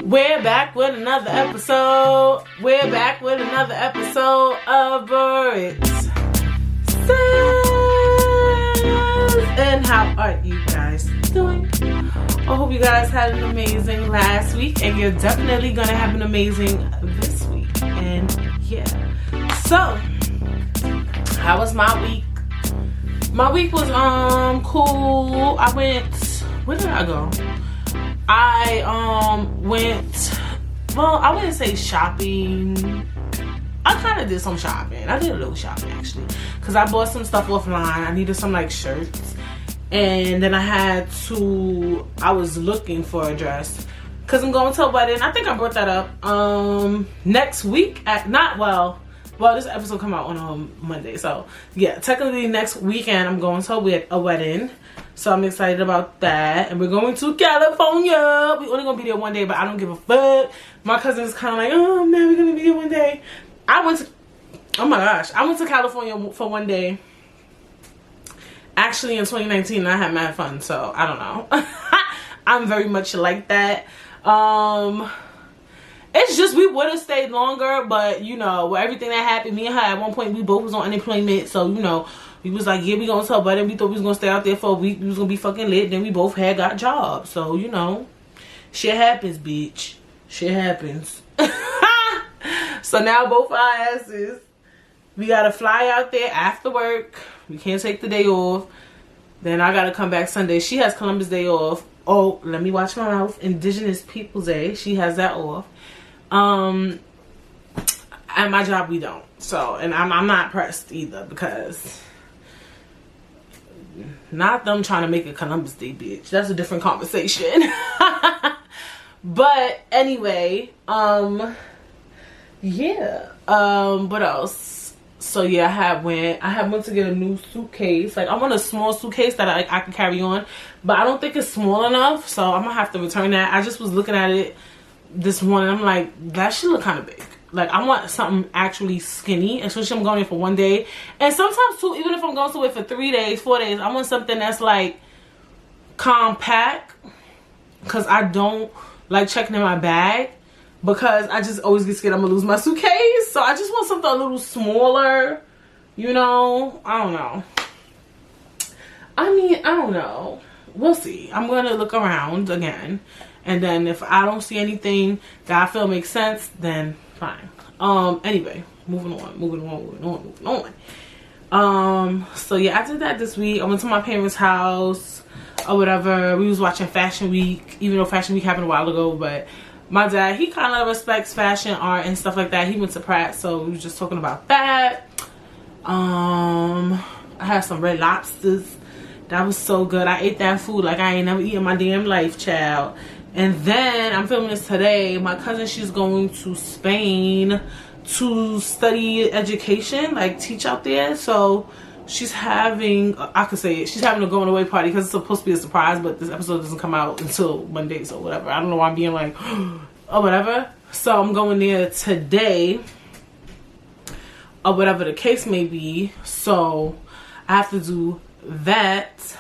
We're back with another episode. We're back with another episode of Birds. And how are you guys doing? I hope you guys had an amazing last week, and you're definitely gonna have an amazing this week. And yeah, so how was my week? My week was cool. I went. Where did I go? I went. Well, I wouldn't say shopping. I kind of did some shopping. I did a little shopping actually, because I bought some stuff offline. I needed some like shirts, and then I was looking for a dress because I'm going to a wedding. I think I brought that up next week well, this episode come out on Monday, so yeah, technically next weekend I'm going to a wedding, so I'm excited about that. And we're going to California. We only gonna be there one day, but I don't give a fuck. My cousin is kind of like, oh man, we're gonna be there one day. I went to California for one day actually in 2019, and I had mad fun, so I don't know. I'm very much like that. It's just we would have stayed longer, but you know, with everything that happened, me and her at one point we both was on unemployment, so you know, we was like, yeah, we gonna tell, but then we thought we was gonna stay out there for a week. We was gonna be fucking lit. Then we both got jobs, so you know, shit happens, bitch. Shit happens. So now both our asses, we gotta fly out there after work. We can't take the day off. Then I gotta come back Sunday. She has Columbus Day off. Oh, let me watch my mouth. Indigenous Peoples Day. She has that off. At my job we don't. So, and I'm not pressed either, because not them trying to make a Columbus Day, bitch. That's a different conversation. But anyway, yeah. What else? So yeah, I had went to get a new suitcase. Like I want a small suitcase that I can carry on, but I don't think it's small enough, so I'm gonna have to return that. I just was looking at it this morning. I'm like, that should look kind of big. Like I want something actually skinny, especially I'm going there for one day. And sometimes too, even if I'm going somewhere for 3 days, 4 days, I want something that's like compact, because I don't like checking in my bag, because I just always get scared I'm gonna lose my suitcase. So I just want something a little smaller, you know. I don't know. I mean, I don't know. We'll see. I'm gonna look around again, and then if I don't see anything that I feel makes sense, then fine. Anyway, moving on. So yeah, I did that this week. I went to my parents' house or whatever. We was watching Fashion Week, even though Fashion Week happened a while ago, but my dad, he kind of respects fashion, art, and stuff like that. He went to Pratt, so we was just talking about that. I had some Red Lobsters. That was so good. I ate that food like I ain't never eaten my damn life, child. And then, I'm filming this today. My cousin, she's going to Spain to study education, like teach out there. So, she's having, I could say it, she's having a going away party, because it's supposed to be a surprise, but this episode doesn't come out until Mondays or whatever. I don't know why I'm being like, or whatever. So I'm going there today, or whatever the case may be. So I have to do that.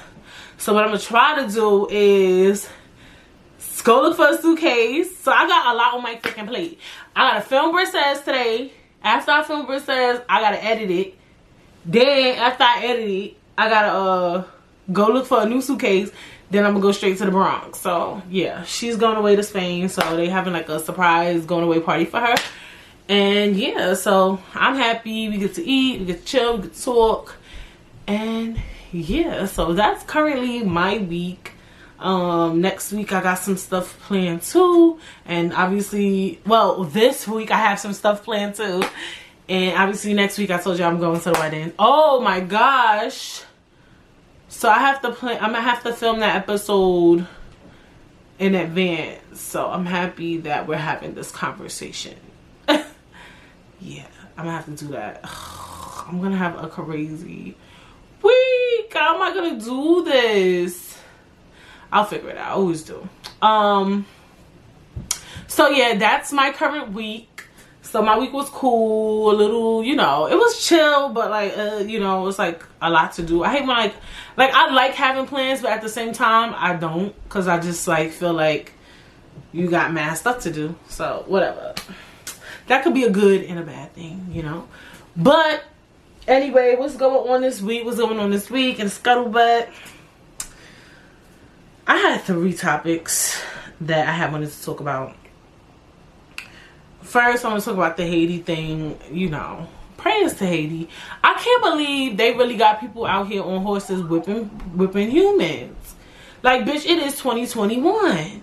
So what I'm gonna try to do is go look for a suitcase. So I got a lot on my freaking plate. I gotta film Britt today. After I film Britt I gotta edit it. Then after I edit it, I gotta go look for a new suitcase. Then I'm gonna go straight to the Bronx. So yeah, she's going away to Spain, so they having like a surprise going away party for her. And yeah, so I'm happy. We get to eat, we get to chill, we get to talk, and yeah, so that's currently my week. Next week I got some stuff planned too, and obviously, well, this week I have some stuff planned too. And obviously next week I told you I'm going to the wedding. Oh my gosh. So I have to I'm gonna have to film that episode in advance. So I'm happy that we're having this conversation. Yeah, I'm gonna have to do that. I'm gonna have a crazy week. How am I gonna do this? I'll figure it out. I always do. So yeah, that's my current week. So my week was cool, a little, you know, it was chill, but like, you know, it's like a lot to do. I hate when like I like having plans, but at the same time, I don't, because I just like feel like you got mad stuff to do. So whatever. That could be a good and a bad thing, you know. But anyway, what's going on this week? What's going on this week in Scuttlebutt? I had 3 topics that I had wanted to talk about. First, I want to talk about the Haiti thing. You know, prayers to Haiti. I can't believe they really got people out here on horses whipping humans. Like, bitch, it is 2021.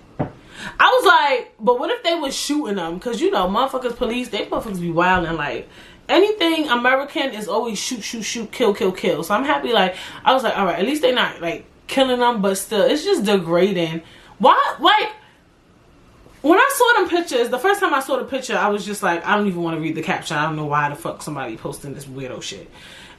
I was like, but what if they was shooting them? Because, you know, motherfuckers, police, they motherfuckers be wild and like, anything American is always shoot, shoot, shoot, kill, kill, kill. So I'm happy, like, I was like, all right, at least they not, like, killing them, but still, it's just degrading. Why, like, when I saw them pictures, the first time I saw the picture, I was just like, I don't even want to read the caption. I don't know why the fuck somebody posting this weirdo shit.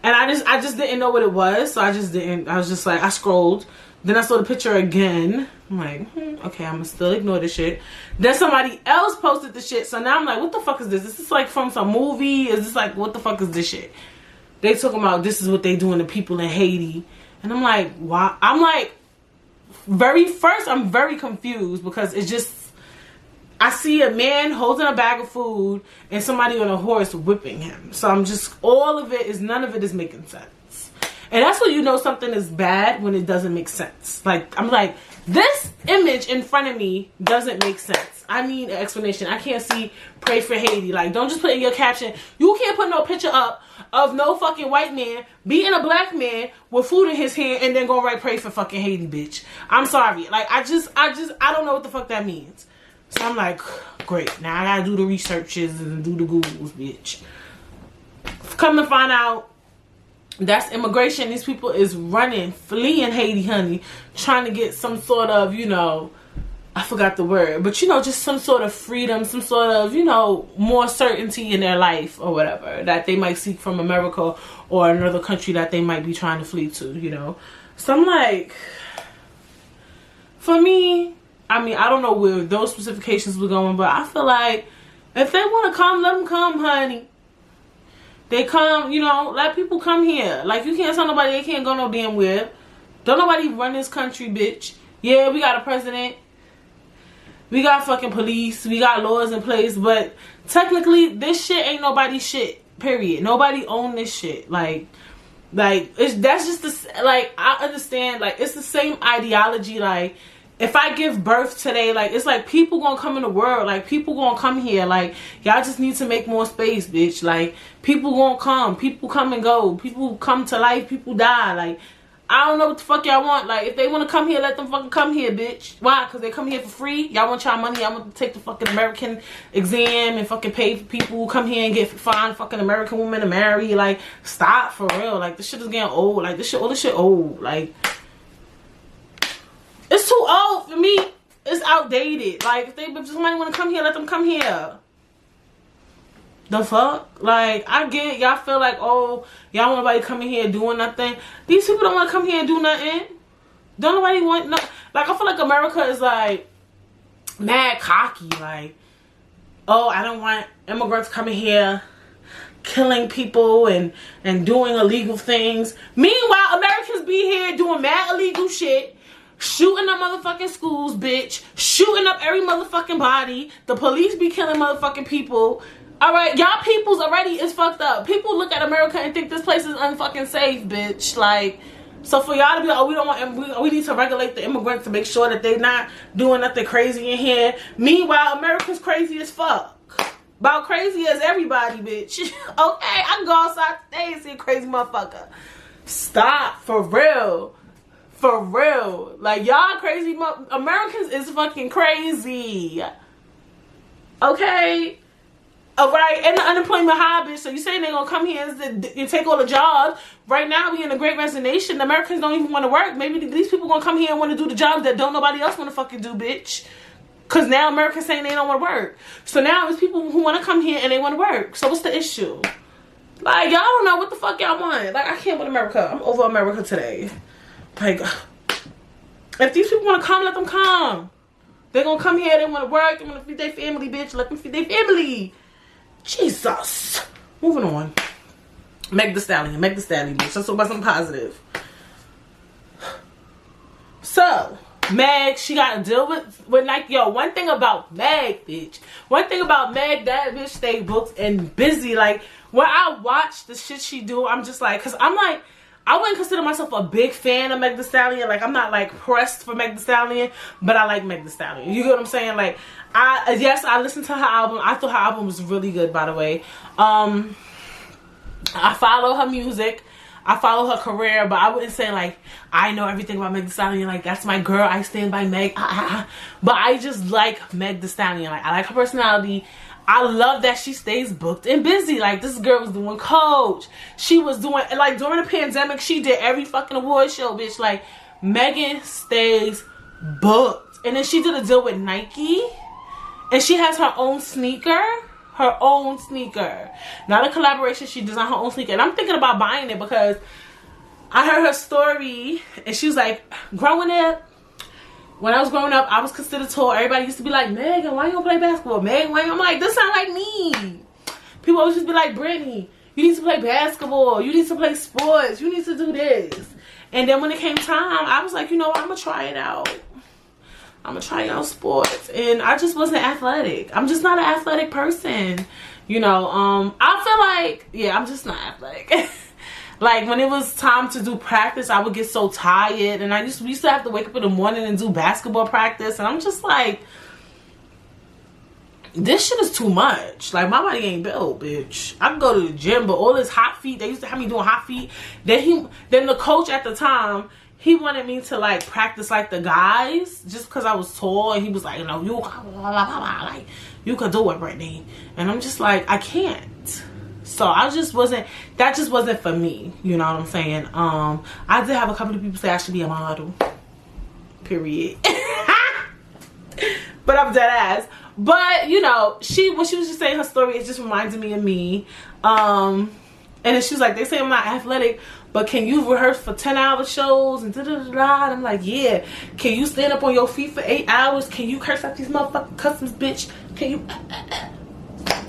And I just didn't know what it was, so I was just like, I scrolled. Then I saw the picture again. I'm like, okay, I'm gonna still ignore this shit. Then somebody else posted the shit. So now I'm like, what the fuck is this? Is this like from some movie? Is this like, what the fuck is this shit? They talking about this is what they doing to people in Haiti. And I'm like, why? I'm like, I'm very confused because it's just, I see a man holding a bag of food and somebody on a horse whipping him. So I'm just, none of it is making sense. And that's when you know something is bad, when it doesn't make sense. Like, I'm like, this image in front of me doesn't make sense. I need an explanation. I can't see pray for Haiti. Like, don't just put in your caption. You can't put no picture up of no fucking white man beating a black man with food in his hand and then go write pray for fucking Haiti, bitch. I'm sorry. Like, I don't know what the fuck that means. So I'm like, great. Now I gotta do the researches and do the Googles, bitch. Come to find out, that's immigration. These people is fleeing Haiti, honey, trying to get some sort of, you know, I forgot the word, but, you know, just some sort of freedom, some sort of, you know, more certainty in their life or whatever that they might seek from America or another country that they might be trying to flee to, you know. So I'm like, for me, I mean, I don't know where those specifications were going, but I feel like if they want to come, let them come, honey. They come, you know, let people come here. Like, you can't tell nobody they can't go no damn where. Don't nobody run this country, bitch. Yeah, we got a president. We got fucking police. We got laws in place. But technically, this shit ain't nobody's shit. Period. Nobody own this shit. That's just the, like, I understand. Like, it's the same ideology. Like, if I give birth today, like, it's like people gonna come in the world. Like, people gonna come here. Like, y'all just need to make more space, bitch. Like, people gonna come. People come and go. People come to life. People die. Like, I don't know what the fuck y'all want. Like, if they want to come here, let them fucking come here, bitch. Why? Because they come here for free? Y'all want y'all money? Y'all want to take the fucking American exam and fucking pay for people who come here and get fine fucking American women to marry? Like, stop, for real. Like, this shit is getting old. Like, all this shit old. Like, it's too old for me. It's outdated. Like, if somebody want to come here, let them come here. The fuck? Like, I get y'all feel like, oh, y'all want nobody coming here doing nothing. These people don't want to come here and do nothing. Don't nobody want no. Like, I feel like America is like mad cocky. Like, oh, I don't want immigrants coming here killing people and doing illegal things. Meanwhile, Americans be here doing mad illegal shit. Shooting up motherfucking schools, bitch. Shooting up every motherfucking body. The police be killing motherfucking people. Alright, y'all peoples already is fucked up. People look at America and think this place is unfucking safe, bitch. Like, so for y'all to be like, oh, we don't want, we need to regulate the immigrants to make sure that they not doing nothing crazy in here. Meanwhile, America's crazy as fuck. About crazy as everybody, bitch. Okay, I can go outside today and see a crazy motherfucker. Stop, for real. For real. Like, y'all crazy. Americans is fucking crazy. Okay? Alright? And the unemployment high, bitch. So you saying they gonna come here and take all the jobs. Right now, we in a great resignation. The Americans don't even want to work. Maybe these people gonna come here and want to do the jobs that don't nobody else want to fucking do, bitch. Because now Americans saying they don't want to work. So now it's people who want to come here and they want to work. So what's the issue? Like, y'all don't know what the fuck y'all want. Like, I can't with America. I'm over America today. Like, if these people want to come, let them come. They're going to come here. They want to work. They want to feed their family, bitch. Let them feed their family. Jesus. Moving on. Meg the Stallion, bitch. Let's talk about something positive. So, Meg, she got to deal with Nike. Yo, one thing about Meg, bitch. One thing about Meg, that bitch stay booked and busy. Like, when I watch the shit she do, I'm just like, because I'm like, I wouldn't consider myself a big fan of Meg Thee Stallion. Like, I'm not, like, pressed for Meg Thee Stallion, but I like Meg Thee Stallion. You get what I'm saying? Like, yes, I listened to her album. I thought her album was really good, by the way. I follow her music. I follow her career, but I wouldn't say, like, I know everything about Meg Thee Stallion. Like, that's my girl. I stand by Meg. But I just like Meg Thee Stallion. Like, I like her personality. I love that she stays booked and busy. Like, this girl was doing Coach. She was doing, like, during the pandemic, she did every fucking award show, bitch. Like, Megan stays booked. And then she did a deal with Nike. And she has her own sneaker. Her own sneaker. Not a collaboration. She designed her own sneaker. And I'm thinking about buying it because I heard her story. And she was like, growing up, when I was growing up, I was considered tall. Everybody used to be like, Megan, why you don't play basketball? Megan, why you? I'm like, this sound like me. People always just be like, Brittany, you need to play basketball. You need to play sports. You need to do this. And then when it came time, I was like, you know what? I'm going to try it out. I'm going to try out sports. And I just wasn't athletic. I'm just not an athletic person. You know, I feel like, yeah, I'm just not athletic. Like, when it was time to do practice, I would get so tired. And we used to have to wake up in the morning and do basketball practice. And I'm just like, this shit is too much. Like, my body ain't built, bitch. I can go to the gym, but all this hot feet, they used to have me doing hot feet. Then the coach at the time, he wanted me to, like, practice like the guys just because I was tall. And he was like, you know, like, you could do it, Brittany. And I'm just like, I can't. So that just wasn't for me. You know what I'm saying? I did have a couple of people say I should be a model. Period. But I'm dead ass. But, you know, when she was just saying her story, it just reminded me of me. And then she was like, they say I'm not athletic, but can you rehearse for 10-hour shows and da-da-da-da? And I'm like, yeah. Can you stand up on your feet for 8 hours? Can you curse out these motherfucking customs, bitch? Can you...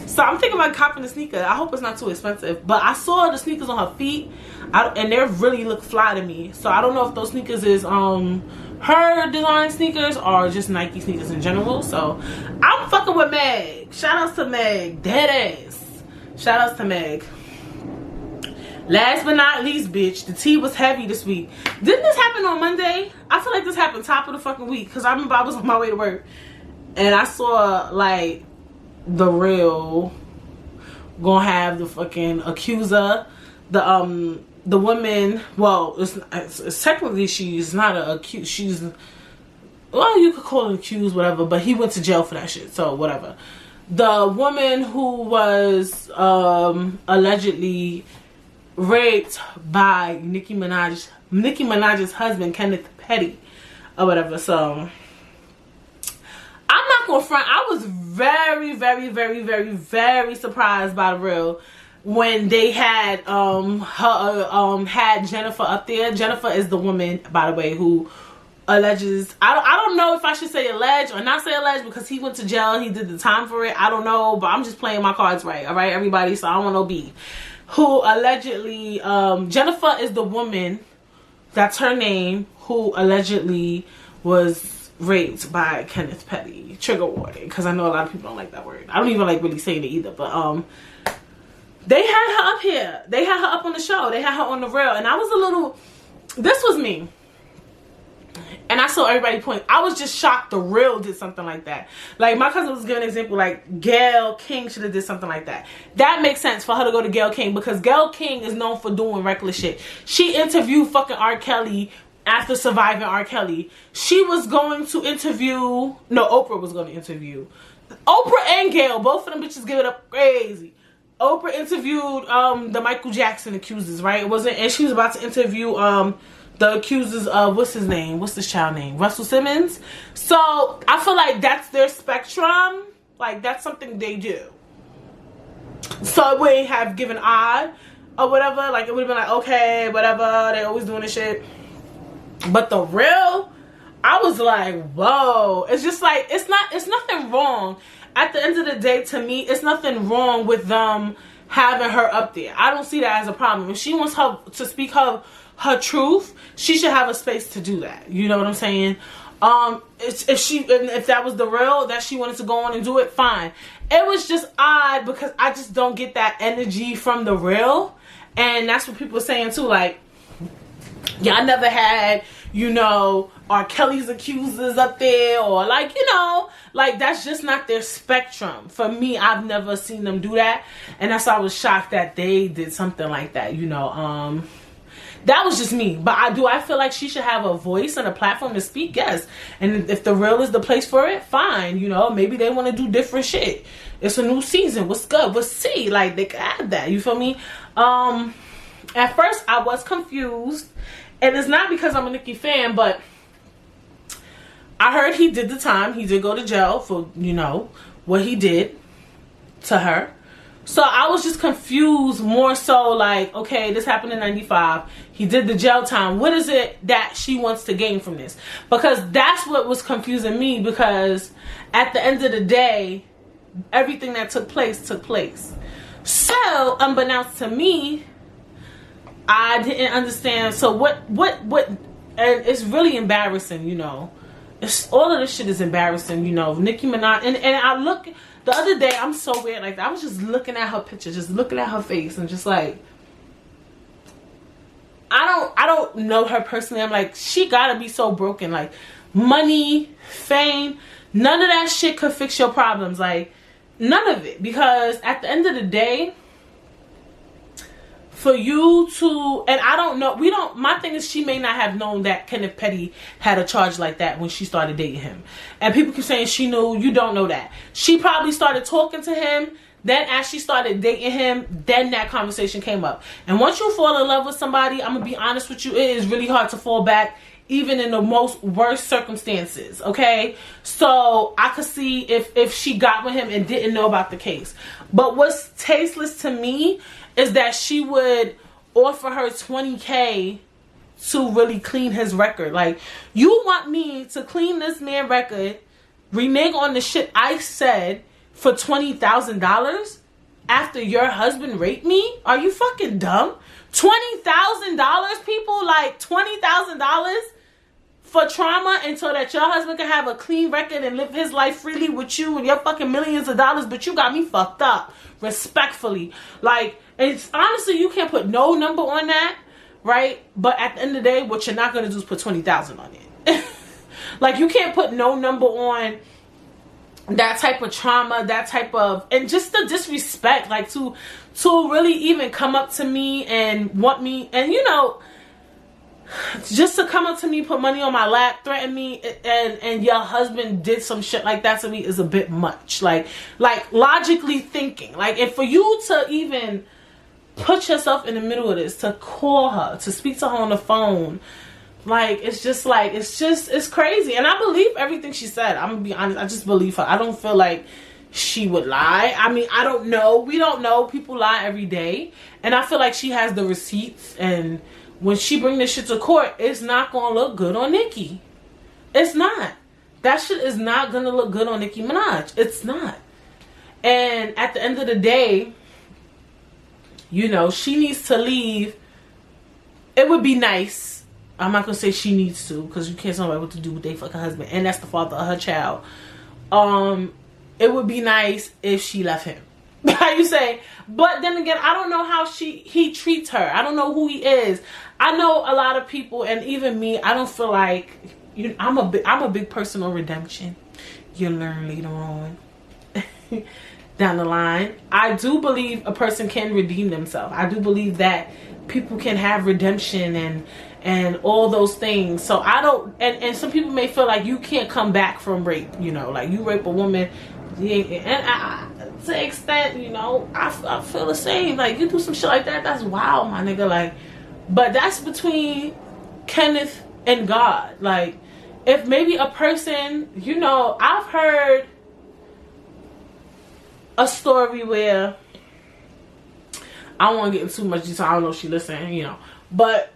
So I'm thinking about copping the sneaker. I hope it's not too expensive. But I saw the sneakers on her feet, and they really look fly to me. So I don't know if those sneakers is her design sneakers or just Nike sneakers in general. So I'm fucking with Meg. Shout outs to Meg. Dead ass. Shout outs to Meg. Last but not least, bitch, the tea was heavy this week. Didn't this happen on Monday? I feel like this happened top of the fucking week because I remember I was on my way to work and I saw, like, the real gonna have the fucking accuser, the woman. Well, it's technically she's not a accused. She's, well, you could call it accused, whatever. But he went to jail for that shit, so whatever. The woman who was allegedly raped by Nicki Minaj's husband, Kenneth Petty, or whatever. So I'm not gonna front. I was very, very, very, very, very surprised by the real when they had had Jennifer up there. Jennifer is the woman, by the way, who alleges. I don't know if I should say allege or not say allege because he went to jail. He did the time for it. I don't know, but I'm just playing my cards right. All right, everybody. So I don't want no beef. Who allegedly Jennifer is the woman. That's her name. Who allegedly was raped by Kenneth Petty. Trigger warning, because I know a lot of people don't like that word. I don't even like really saying it either, but they had her up here. They had her up on the show. They had her on the rail, and I was a little, this was me. And I saw everybody point. I was just shocked the real did something like that. Like, my cousin was giving an example, like, Gayle King should have did something like that. That makes sense for her to go to Gayle King, because Gayle King is known for doing reckless shit. She interviewed fucking R. Kelly after surviving R. Kelly. She was going to interview, no, Oprah was going to interview. Oprah and Gayle, both of them bitches give it up crazy. Oprah interviewed the Michael Jackson accusers, right? It wasn't, and she was about to interview the accusers of, what's his name? What's this child name? Russell Simmons. So I feel like that's their spectrum. Like, that's something they do. So it wouldn't have given odd or whatever. Like, it would have been like, okay, whatever. They always doing this shit. But the real, I was like, whoa. It's just like, it's nothing wrong. At the end of the day, to me, it's nothing wrong with them having her up there. I don't see that as a problem. If she wants her to speak her truth, she should have a space to do that. You know what I'm saying? If that was the real that she wanted to go on and do it, fine. It was just odd because I just don't get that energy from the real. And that's what people are saying too, like, y'all never had, you know, R. Kelly's accusers up there, or like, you know, like that's just not their spectrum. For me, I've never seen them do that, and that's why I was shocked that they did something like that, you know. That was just me. But I feel like she should have a voice and a platform to speak? Yes. And if the real is the place for it, fine. You know, maybe they want to do different shit. It's a new season. What's good? What's see? Like, they could add that. You feel me? At first, I was confused. And it's not because I'm a Nicki fan, but I heard he did the time. He did go to jail for, you know, what he did to her. So I was just confused, more so like, okay, this happened in 95. He did the jail time. What is it that she wants to gain from this? Because that's what was confusing me, because at the end of the day, everything that took place took place. So, unbeknownst to me, I didn't understand. So what, and it's really embarrassing, you know. All of this shit is embarrassing, you know. Nicki Minaj, and I look... The other day, I'm so weird. Like, I was just looking at her picture, just looking at her face, and just like, I don't know her personally. I'm like, she gotta be so broken. Like, money, fame, none of that shit could fix your problems. Like, none of it. Because at the end of the day, for you to, and I don't know, my thing is, she may not have known that Kenneth Petty had a charge like that when she started dating him. And people keep saying she knew. You don't know that. She probably started talking to him. Then as she started dating him, then that conversation came up. And once you fall in love with somebody, I'm going to be honest with you, it is really hard to fall back, even in the most worst circumstances, okay? So I could see if she got with him and didn't know about the case. But what's tasteless to me is that she would offer her $20K to really clean his record. Like, you want me to clean this man's record, renege on the shit I said for $20,000 after your husband raped me? Are you fucking dumb? $20,000, people? Like, $20,000 for trauma, and so that your husband can have a clean record and live his life freely with you and your fucking millions of dollars? But you got me fucked up, respectfully. Like, it's honestly, you can't put no number on that, right? But at the end of the day, what you're not gonna do is put 20,000 on it. Like, you can't put no number on that type of trauma, that type of, and just the disrespect, like to really even come up to me and want me, and you know, just to come up to me, put money on my lap, threaten me, and your husband did some shit like that to me is a bit much. Like logically thinking, like, and for you to even put yourself in the middle of this, to call her, to speak to her on the phone, like, it's just like, it's crazy. And I believe everything she said. I'm gonna be honest, I just believe her. I don't feel like she would lie. I mean, I don't know. We don't know. People lie every day. And I feel like she has the receipts, and when she bring this shit to court, it's not gonna look good on Nicki. It's not. That shit is not gonna look good on Nicki Minaj. It's not. And at the end of the day, you know, she needs to leave. It would be nice. I'm not gonna say she needs to, because you can't tell nobody what to do with their fucking husband, and that's the father of her child. It would be nice if she left him. How you say? But then again, I don't know how he treats her. I don't know who he is. I know a lot of people, and even me, I don't feel like, you know, I'm a big person on redemption. You'll learn later on down the line. I do believe a person can redeem themselves. I do believe that people can have redemption and all those things. So I don't, and some people may feel like you can't come back from rape, you know, like you rape a woman, and to an extent, you know, I feel the same. Like, you do some shit like that, that's wild, my nigga. Like, but that's between Kenneth and God. Like, if maybe a person, you know, I've heard a story where, I don't want to get into too much detail, I don't know if she listened, you know, but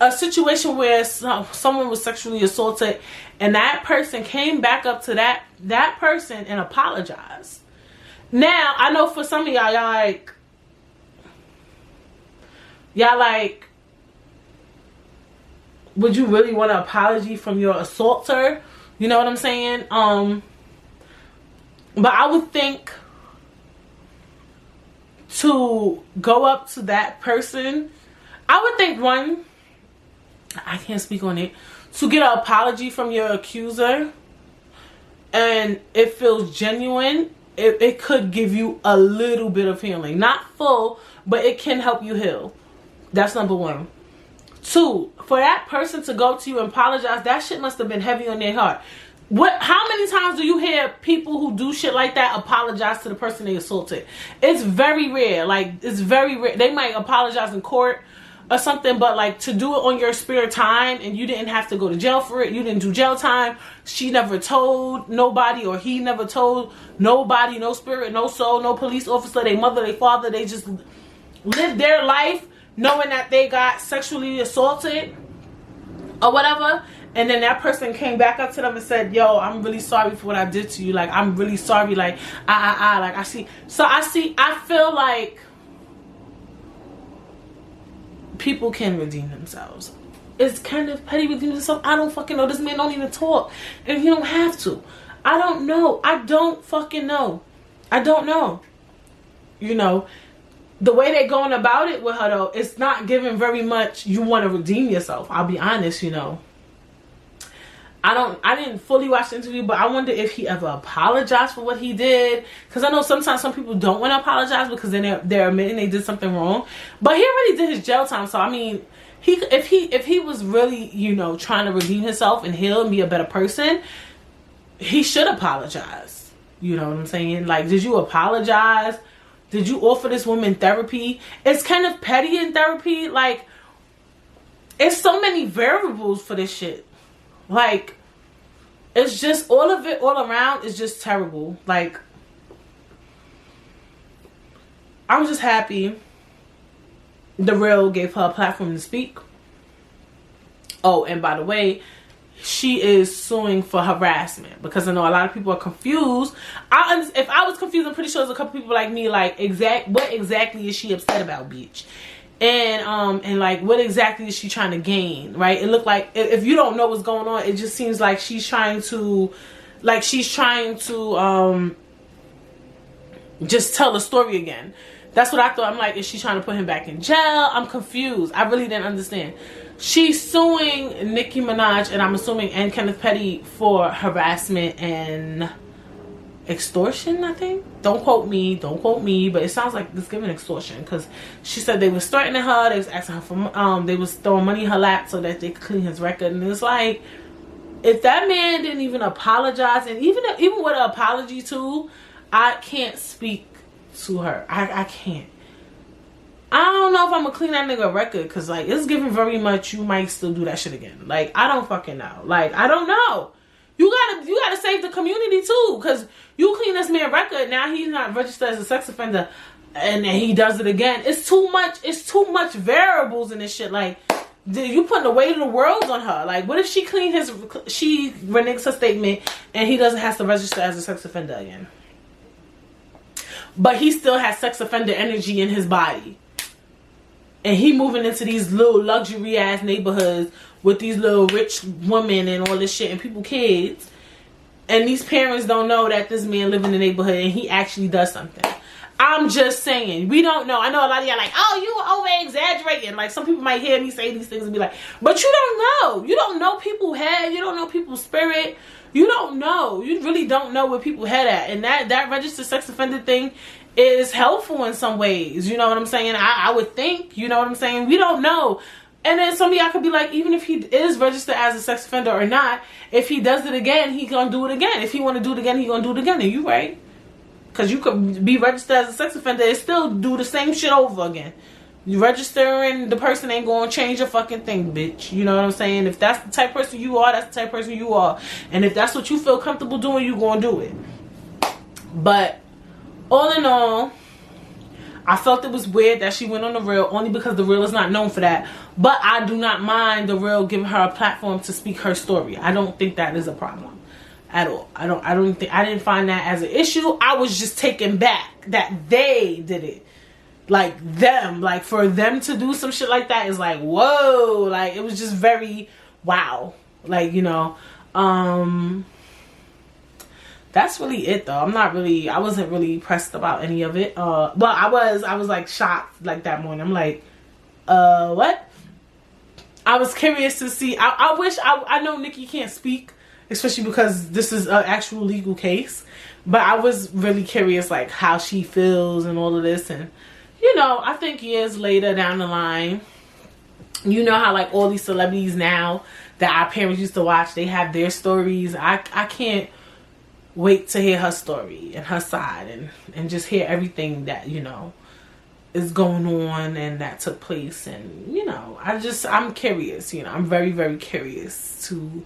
a situation where someone was sexually assaulted, and that person came back up to that person and apologized. Now, I know for some of y'all like, would you really want an apology from your assaulter You know what I'm saying? But I would think to go up to that person, I would think, one, I can't speak on it, to get an apology from your accuser, and it feels genuine, it could give you a little bit of healing. Not full, but it can help you heal. That's number one. Two, for that person to go to you and apologize, that shit must have been heavy on their heart. How many times do you hear people who do shit like that apologize to the person they assaulted? It's very rare. Like, it's very rare. They might apologize in court or something, but like to do it on your spare time and you didn't have to go to jail for it, you didn't do jail time, she never told nobody, or he never told nobody, no spirit, no soul, no police officer, their mother, their father, they just lived their life knowing that they got sexually assaulted or whatever, and then that person came back up to them and said, yo, I'm really sorry for what I did to you, like, I'm really sorry, like, like, I feel like people can redeem themselves. It's kind of petty redeeming themselves. I don't fucking know. This man don't even talk, and he don't have to. I don't know. I don't fucking know. I don't know. You know, the way they're going about it with her, though, it's not giving very much. You want to redeem yourself. I'll be honest. You know, I didn't fully watch the interview, but I wonder if he ever apologized for what he did. Because I know sometimes some people don't want to apologize because then they're admitting they did something wrong. But he already did his jail time, so I mean, if he was really, you know, trying to redeem himself and heal and be a better person, he should apologize. You know what I'm saying? Like, did you apologize? Did you offer this woman therapy? It's kind of petty in therapy. Like, it's so many variables for this shit. Like, it's just, all of it all around is just terrible. Like, I'm just happy The Real gave her a platform to speak. Oh, and by the way, she is suing for harassment, because I know a lot of people are confused. If I was confused, I'm pretty sure there's a couple people like me, like, what exactly is she upset about, bitch? And like, what exactly is she trying to gain, right? It looked like, if you don't know what's going on, it just seems like she's trying to just tell the story again. That's what I thought. I'm like, is she trying to put him back in jail? I'm confused. I really didn't understand. She's suing Nicki Minaj, and I'm assuming, and Kenneth Petty, for harassment and extortion, I think. Don't quote me, but it sounds like it's giving extortion, because she said they was threatening her, they was asking her for, they was throwing money in her lap so that they could clean his record. And it's like, if that man didn't even apologize, and even with an apology too, I can't speak to her. I can't. I don't know if I'm gonna clean that nigga record, because like, it's giving very much you might still do that shit again. Like, I don't fucking know. Like, I don't know. You gotta save the community too, because you clean this man record, now he's not registered as a sex offender, and then he does it again. It's too much variables in this shit. Like, you putting the weight of the world on her. Like, what if she reneges her statement and he doesn't have to register as a sex offender again, but he still has sex offender energy in his body, and he moving into these little luxury ass neighborhoods with these little rich women and all this shit, and people kids, and these parents don't know that this man live in the neighborhood and he actually does something. I'm just saying, we don't know. I know a lot of y'all like, oh, you over exaggerating. Like, some people might hear me say these things and be like, but you don't know. You don't know people's head. You don't know people's spirit. You don't know. You really don't know where people head at. And that registered sex offender thing is helpful in some ways. You know what I'm saying? I would think. You know what I'm saying? We don't know. And then some of y'all could be like, even if he is registered as a sex offender or not, if he does it again, he gonna do it again. If he want to do it again, he gonna do it again. And you right. Because you could be registered as a sex offender and still do the same shit over again. You registering, the person ain't gonna change a fucking thing, bitch. You know what I'm saying? If that's the type of person you are, that's the type of person you are. And if that's what you feel comfortable doing, you gonna do it. But all in all, I felt it was weird that she went on The Real, only because The Real is not known for that. But I do not mind The Real giving her a platform to speak her story. I don't think that is a problem at all. I didn't find that as an issue. I was just taken back that they did it. Like, them. Like, for them to do some shit like that is like, whoa. Like, it was just very wow. Like, you know. That's really it though. I wasn't really pressed about any of it. Well, I was like shocked like that morning. I'm like, what? I was curious to see. I wish I know Nikki can't speak, especially because this is an actual legal case. But I was really curious, like, how she feels and all of this. And, you know, I think years later down the line, you know how, like, all these celebrities now that our parents used to watch, they have their stories. I can't wait to hear her story and her side and just hear everything that, you know, is going on and that took place. And, you know, I'm curious, you know, I'm very, very curious to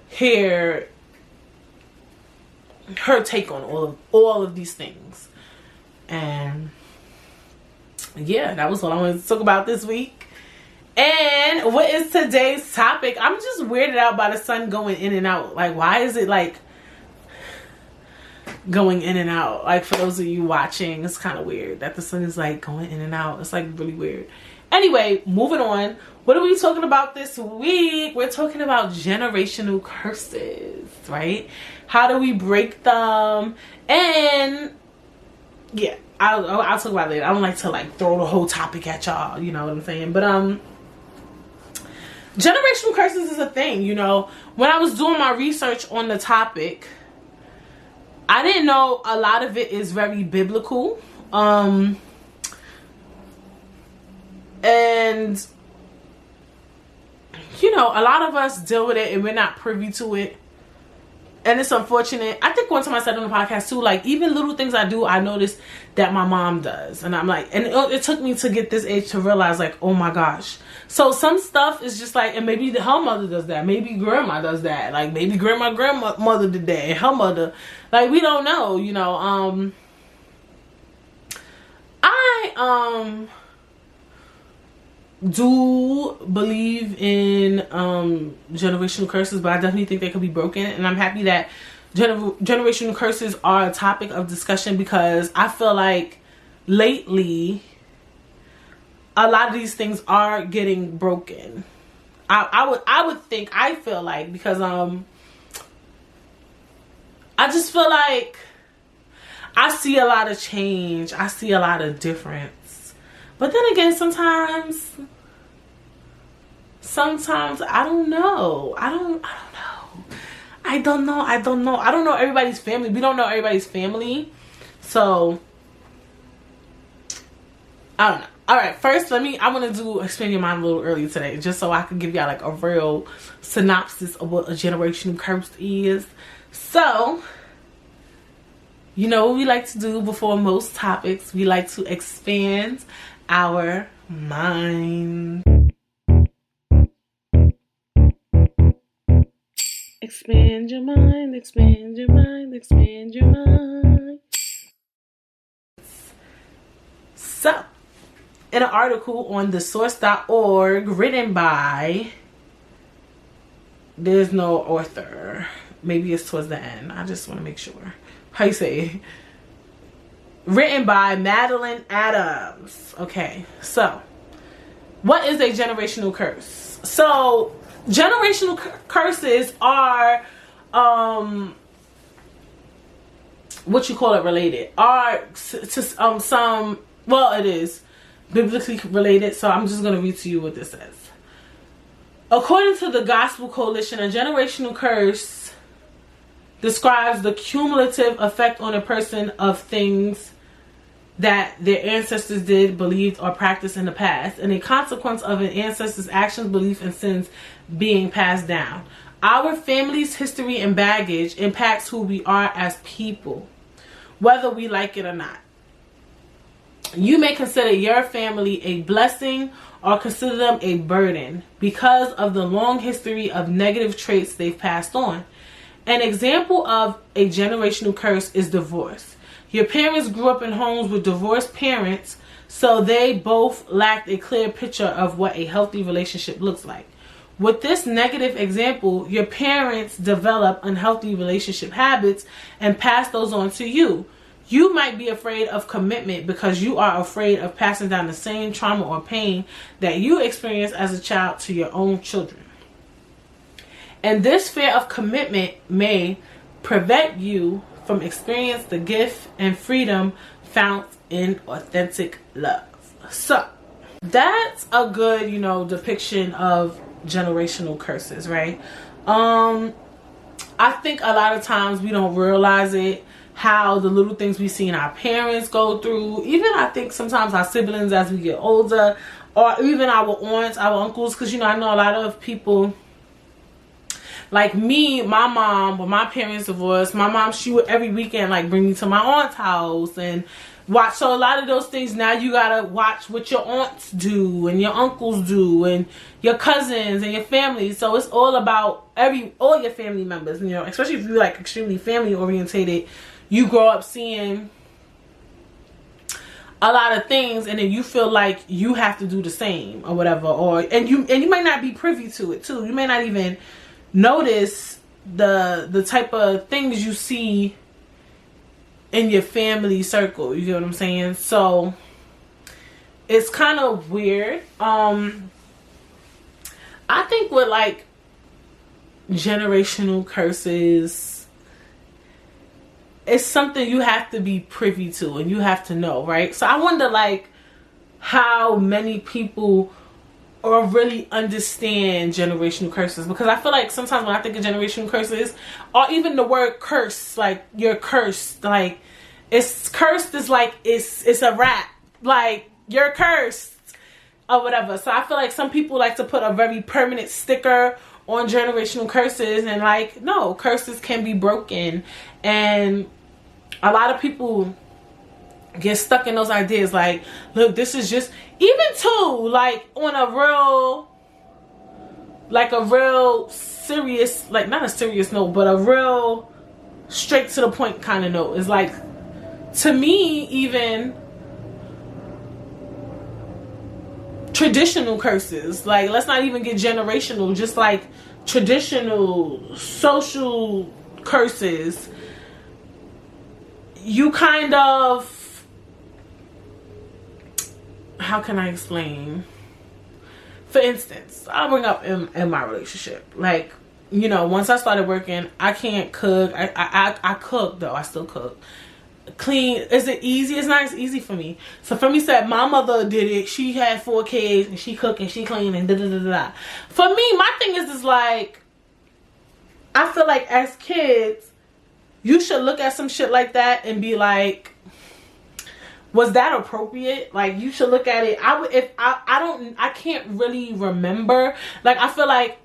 hear her take on all of these things. And yeah, that was what I wanted to talk about this week. And what is today's topic? I'm just weirded out by the sun going in and out. Like, why is it like going in and out? Like, for those of you watching, it's kind of weird that the sun is like going in and out. It's like really weird. Anyway, moving on. What are we talking about this week? We're talking about generational curses, right? How do we break them? And yeah, I'll talk about it later. I don't like to like throw the whole topic at y'all, you know what I'm saying? But generational curses is a thing, you know. When I was doing my research on the topic, I didn't know a lot of it is very biblical. And you know, a lot of us deal with it and we're not privy to it. And it's unfortunate. I think one time I said on the podcast too, like, even little things I do, I notice that my mom does. And I'm like, and it took me to get this age to realize, like, oh my gosh. So some stuff is just like, and maybe her mother does that. Maybe grandma does that. Like, maybe grandmother did that. And her mother. Like, we don't know, you know. I do believe in generational curses, but I definitely think they could be broken. And I'm happy that generational curses are a topic of discussion, because I feel like lately a lot of these things are getting broken. I feel like, because I just feel like I see a lot of change. I see a lot of difference. But then again, sometimes I don't know. I don't know everybody's family. We don't know everybody's family. So I don't know. All right, first I want to expand your mind a little early today, just so I can give y'all like a real synopsis of what a generational curse is. So, you know what we like to do before most topics? We like to expand our mind. Expand your mind, expand your mind, expand your mind. So, in an article on thesource.org written by, there's no author. Maybe it's towards the end. I just want to make sure. How you say it? Written by Madeline Adams. Okay, so what is a generational curse? So generational curses are what you call it related, are to some, well, it is biblically related. So I'm just going to read to you what this says. According to the Gospel Coalition, a generational curse describes the cumulative effect on a person of things that their ancestors did, believed, or practiced in the past, and a consequence of an ancestor's actions, beliefs, and sins being passed down. Our family's history and baggage impacts who we are as people, whether we like it or not. You may consider your family a blessing or consider them a burden because of the long history of negative traits they've passed on. An example of a generational curse is divorce. Your parents grew up in homes with divorced parents, so they both lacked a clear picture of what a healthy relationship looks like. With this negative example, your parents develop unhealthy relationship habits and pass those on to you. You might be afraid of commitment because you are afraid of passing down the same trauma or pain that you experienced as a child to your own children. And this fear of commitment may prevent you from experiencing the gift and freedom found in authentic love. So that's a good, you know, depiction of generational curses, right? I think a lot of times we don't realize it, how the little things we see in our parents go through, even I think sometimes our siblings as we get older, or even our aunts, our uncles, because, you know, I know a lot of people, like me, my mom, when my parents divorced, my mom, she would every weekend like bring me to my aunt's house and watch. So a lot of those things now you gotta watch what your aunts do and your uncles do and your cousins and your family. So it's all about all your family members, you know, especially if you're like extremely family orientated. You grow up seeing a lot of things, and then you feel like you have to do the same or whatever, and you might not be privy to it too. You may not even notice the type of things you see in your family circle. You get what I'm saying? So it's kind of weird. I think with like generational curses, it's something you have to be privy to and you have to know, right? So I wonder like how many people or really understand generational curses, because I feel like sometimes when I think of generational curses, or even the word curse, like you're cursed, like it's cursed is like it's a rap, like you're cursed or whatever. So I feel like some people like to put a very permanent sticker on generational curses, and like, no, curses can be broken. And a lot of people get stuck in those ideas like, look, this is just, even too, like on a real serious, like not a serious note, but a real straight to the point kind of note. Is like, to me, even traditional curses, like let's not even get generational, just like traditional social curses, you kind of, how can I explain? For instance, I'll bring up in my relationship, like, you know, once I started working, I can't cook. I cook though. I still cook. Clean. Is it easy? It's not as easy for me. So for me, said my mother did it. She had 4 kids and she cooked and she cleaned and da da da da. For me, my thing is like, I feel like as kids, you should look at some shit like that and be like, was that appropriate? Like, you should look at it. I can't really remember. Like, I feel like,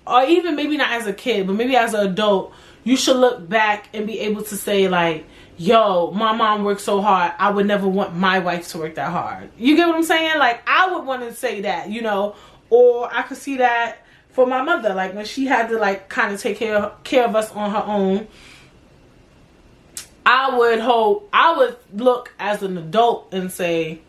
or even maybe not as a kid, but maybe as an adult, you should look back and be able to say like, yo, my mom worked so hard, I would never want my wife to work that hard. You get what I'm saying? Like, I would want to say that, you know, or I could see that for my mother, like when she had to like kind of take care of us on her own. I would look as an adult and say,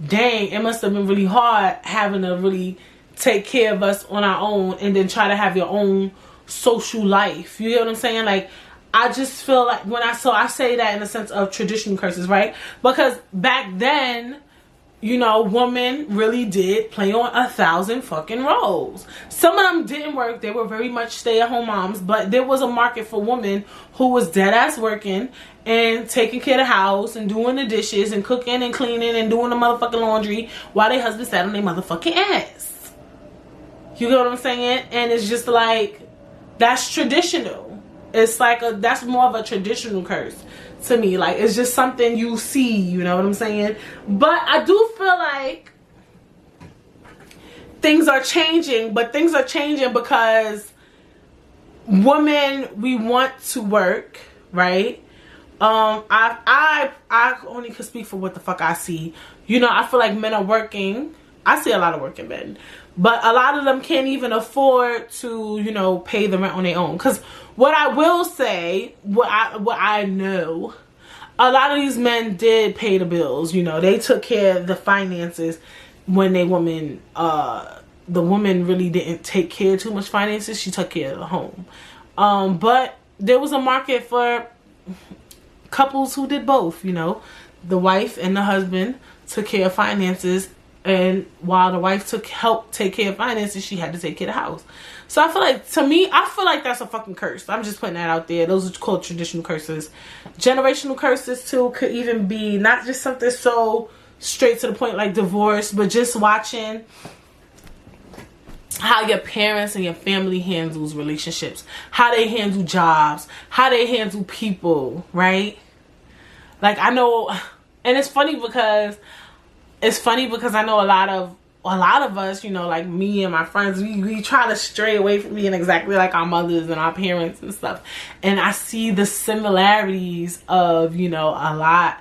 dang, it must have been really hard having to really take care of us on our own and then try to have your own social life. You get what I'm saying? Like, I just feel like I say that in the sense of traditional curses, right? Because back then, you know, women really did play on 1,000 fucking roles. Some of them didn't work. They were very much stay-at-home moms, but there was a market for women who was dead-ass working and taking care of the house and doing the dishes and cooking and cleaning and doing the motherfucking laundry while their husband sat on their motherfucking ass. You get what I'm saying? And it's just like, that's traditional. It's like that's more of a traditional curse to me. Like, it's just something you see, you know what I'm saying? But I do feel like things are changing, but things are changing because women, we want to work, right? I only could speak for what the fuck I see. You know, I feel like men are working. I see a lot of working men, but a lot of them can't even afford to, you know, pay the rent on their own. Because what I will say, what I know, a lot of these men did pay the bills. You know, they took care of the finances when the woman really didn't take care of too much finances. She took care of the home. But there was a market for couples who did both, you know. The wife and the husband took care of finances And while the wife helped take care of finances, she had to take care of the house. So I feel like, to me, I feel like that's a fucking curse. I'm just putting that out there. Those are called traditional curses. Generational curses too could even be not just something so straight to the point like divorce, but just watching how your parents and your family handles relationships, how they handle jobs, how they handle people, right? Like, I know, and it's funny because I know a lot of us, you know, like me and my friends, we try to stray away from being exactly like our mothers and our parents and stuff. And I see the similarities of, you know, a lot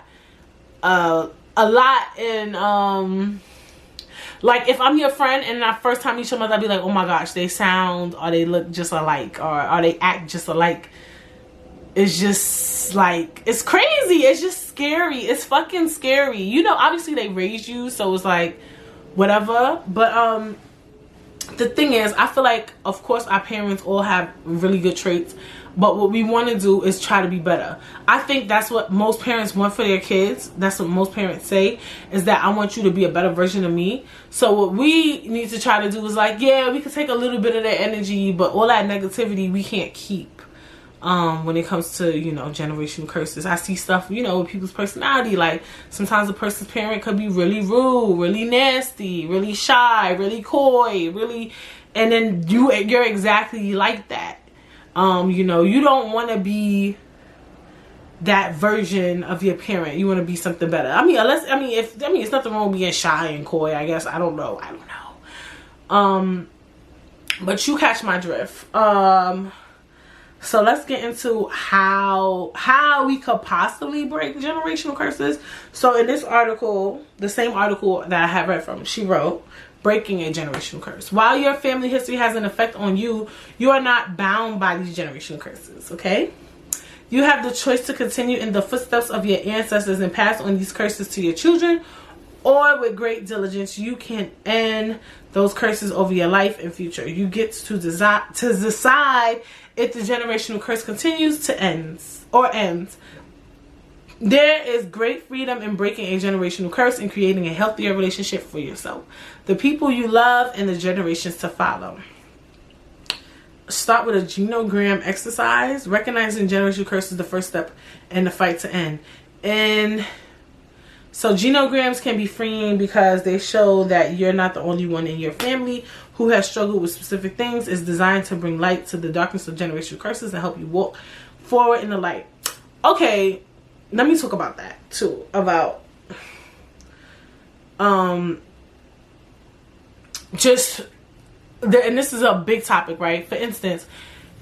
in, like, if I'm your friend and the first time you meet your mother, I'd be like, oh my gosh, they sound or they look just alike or they act just alike. It's just like, it's crazy. It's just scary. It's fucking scary. You know, obviously they raised you, so it's like whatever. But the thing is, I feel like, of course, our parents all have really good traits, but what we want to do is try to be better. I think that's what most parents want for their kids. That's what most parents say, is that I want you to be a better version of me. So what we need to try to do is like, yeah, we can take a little bit of that energy, but all that negativity we can't keep. When it comes to, you know, generational curses, I see stuff, you know, with people's personality. Like, sometimes a person's parent could be really rude, really nasty, really shy, really coy, really, and then you're exactly like that. You know, you don't want to be that version of your parent. You want to be something better. It's nothing wrong with being shy and coy, I guess. I don't know. But you catch my drift. So let's get into how we could possibly break generational curses. So in this article, the same article that I have read from, she wrote, breaking a generational curse. While your family history has an effect on you, you are not bound by these generational curses, okay? You have the choice to continue in the footsteps of your ancestors and pass on these curses to your children, or with great diligence, you can end those curses over your life and future. You get to decide if the generational curse continues to ends. There is great freedom in breaking a generational curse and creating a healthier relationship for yourself, the people you love, and the generations to follow. Start with a genogram exercise. Recognizing generational curse is the first step in the fight to end. And so genograms can be freeing because they show that you're not the only one in your family who has struggled with specific things. It's designed to bring light to the darkness of generational curses and help you walk forward in the light. Okay, let me talk about that too. About and this is a big topic, right? For instance,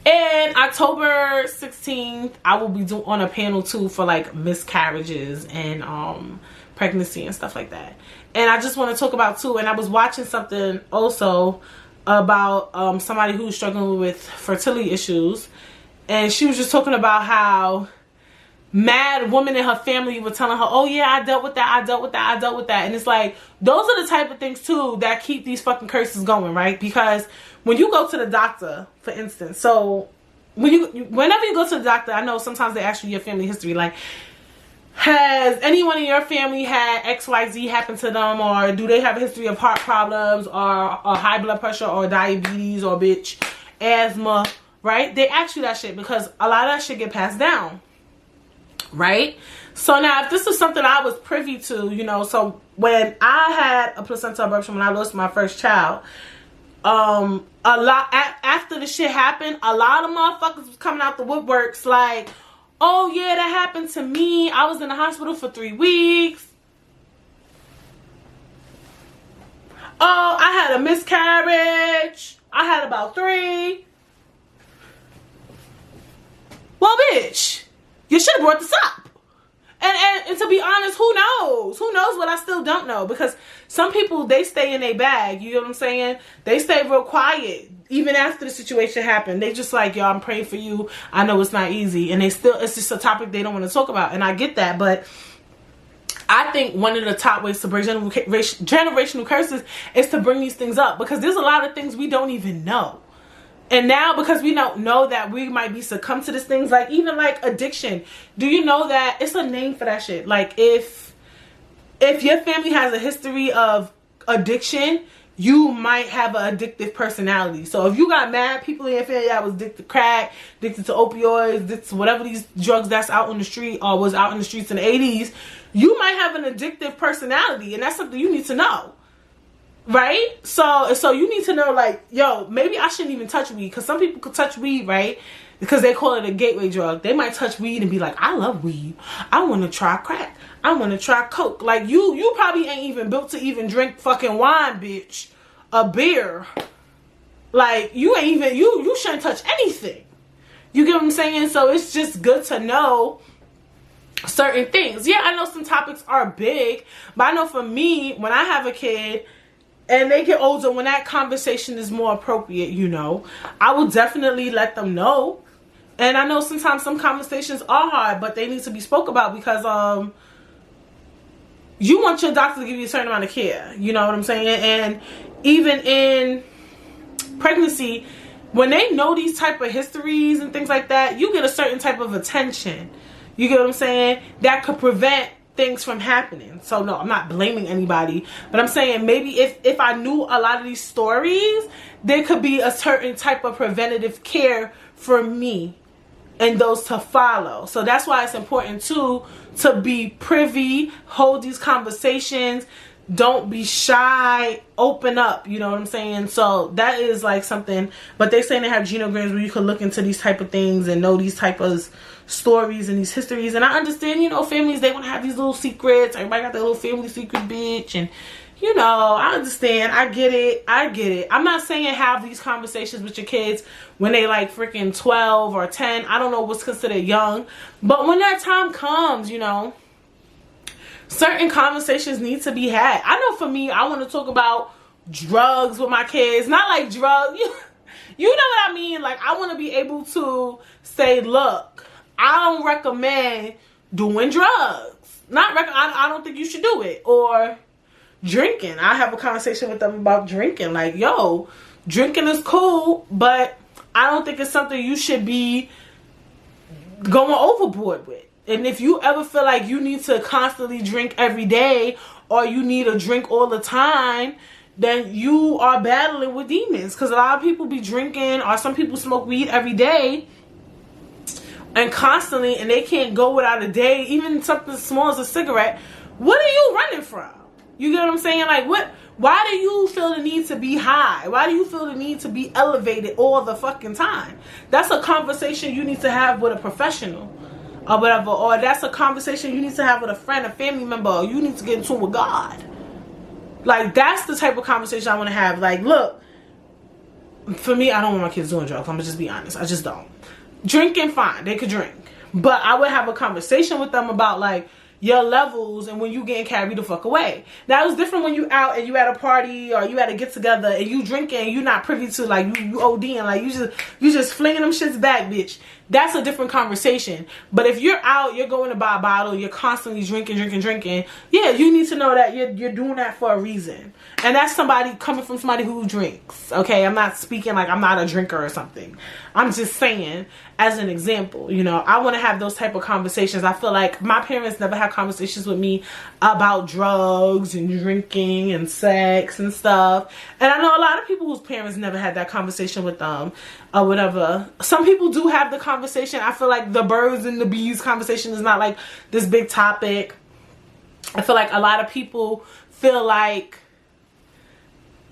in October 16th, I will be on a panel too for like miscarriages and pregnancy and stuff like that. And I just want to talk about too, and I was watching something also about somebody who's struggling with fertility issues, and she was just talking about how mad woman in her family were telling her, oh yeah, I dealt with that, and it's like, those are the type of things too that keep these fucking curses going, right? Because when you go to the doctor, for instance, so whenever you go to the doctor, I know sometimes they ask you your family history, like, has anyone in your family had XYZ happen to them, or do they have a history of heart problems or high blood pressure or diabetes or asthma, right? They ask you that shit because a lot of that shit get passed down, right? So now if this is something I was privy to, you know, so when I had a placental abruption, when I lost my first child, a lot after the shit happened, a lot of motherfuckers was coming out the woodworks like, oh yeah, that happened to me. I was in the hospital for 3 weeks. Oh, I had a miscarriage. I had about 3. Well, bitch, you should have brought this up. And to be honest, who knows? Who knows what I still don't know? Because some people, they stay in their bag. You know what I'm saying? They stay real quiet. Even after the situation happened, they just like, yo, I'm praying for you. I know it's not easy. And it's just a topic they don't want to talk about. And I get that. But I think one of the top ways to break generational curses is to bring these things up. Because there's a lot of things we don't even know. And now, because we don't know that we might be succumb to these things, like even like addiction. Do you know that it's a name for that shit? Like if your family has a history of addiction, you might have an addictive personality. So if you got mad people in your family that was addicted to crack, addicted to opioids, addicted to whatever these drugs that's out on the street or was out in the streets in the 80s, you might have an addictive personality, and that's something you need to know. Right? So you need to know, like, yo, maybe I shouldn't even touch weed, because some people could touch weed, right? Because they call it a gateway drug. They might touch weed and be like, I love weed. I want to try crack. I want to try coke. Like, you probably ain't even built to even drink fucking wine, bitch. A beer. Like, you ain't even, you shouldn't touch anything. You get what I'm saying? So it's just good to know certain things. Yeah, I know some topics are big, but I know for me, when I have a kid and they get older, when that conversation is more appropriate, you know, I will definitely let them know. And I know sometimes some conversations are hard, but they need to be spoke about, because you want your doctor to give you a certain amount of care. You know what I'm saying? And even in pregnancy, when they know these type of histories and things like that, you get a certain type of attention. You get what I'm saying? That could prevent things from happening. So no, I'm not blaming anybody, but I'm saying maybe if I knew a lot of these stories, there could be a certain type of preventative care for me and those to follow. So that's why it's important too to be privy, hold these conversations, don't be shy, open up, you know what I'm saying? So that is like something. But they say they have genograms where you can look into these type of things and know these type of stories and these histories. And I understand, you know, families, they want to have these little secrets. Everybody got their little family secret, bitch. And you know, I understand. I get it. I'm not saying have these conversations with your kids when they like freaking 12 or 10. I don't know what's considered young. But when that time comes, you know, certain conversations need to be had. I know for me, I want to talk about drugs with my kids. Not like drugs. You know what I mean? Like, I want to be able to say, look, I don't recommend doing drugs. I don't think you should do it. Or drinking. I have a conversation with them about drinking. Like, yo, drinking is cool, but I don't think it's something you should be going overboard with. And if you ever feel like you need to constantly drink every day, or you need a drink all the time, then you are battling with demons. Because a lot of people be drinking, or some people smoke weed every day and constantly, and they can't go without a day, even something small as a cigarette. What are you running from? You get what I'm saying? Like, why do you feel the need to be high? Why do you feel the need to be elevated all the fucking time? That's a conversation you need to have with a professional or whatever. Or that's a conversation you need to have with a friend, a family member, or you need to get in tune with God. Like, that's the type of conversation I want to have. Like, look, for me, I don't want my kids doing drugs. I'm going to just be honest. I just don't. Drinking, fine. They could drink. But I would have a conversation with them about, like, your levels and when you getting carried the fuck away. Now, it's different when you out and you at a party or you at a get together and you drinking and you not privy to, like, you ODing, like you just flinging them shits back, bitch. That's a different conversation. But if you're out, you're going to buy a bottle, you're constantly drinking, yeah, you need to know that you're doing that for a reason. And that's somebody coming from somebody who drinks. Okay, I'm not speaking like I'm not a drinker or something. I'm just saying, as an example, you know, I want to have those type of conversations. I feel like my parents never had conversations with me about drugs and drinking and sex and stuff. And I know a lot of people whose parents never had that conversation with them or whatever. Some people do have the conversation. I feel like the birds and the bees conversation is not like this big topic. I feel like a lot of people feel like,